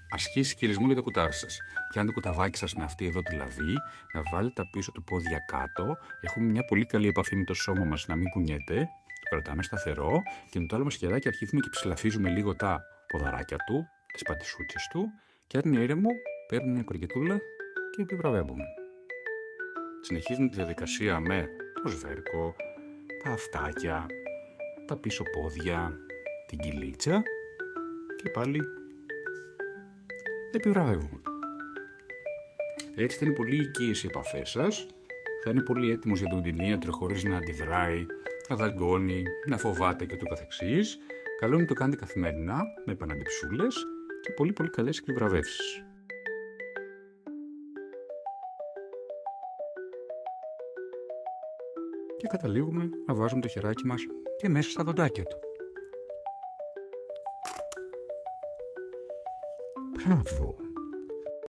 ασκήσεις κυλισμού για το κουτάρι σας. Πιάνετε το κουταβάκι σας με αυτή εδώ τη λαβή, να βάλετε τα πίσω του πόδια κάτω. Έχουμε μια πολύ καλή επαφή με το σώμα μας, να μην κουνιέται. Το κρατάμε σταθερό και με το άλλο μας χεράκι αρχίζουμε και ψηλαφίζουμε λίγο τα ποδαράκια του, τις πατησούτσες του και αν είναι ήρεμο, παίρνουμε μια κορκετούλα και επιβραβεύουμε. Συνεχίζουμε τη διαδικασία με το σβέρκο, τα αυτάκια, τα πίσω πόδια, την κυλίτσα και πάλι επιβραβεύουμε. Έτσι θα είναι πολύ οικίες οι επαφές σας, θα είναι πολύ έτοιμος για τον κτηνίατρο χωρίς να αντιδράει, να δαγκώνει, να φοβάται και το καθεξής. Καλό είναι να το κάνετε καθημερινά με επαναντιψούλες και πολύ πολύ καλές επιβραβεύσεις. Και καταλήγουμε να βάζουμε το χεράκι μας και μέσα στα δοντάκια του. Μπράβο!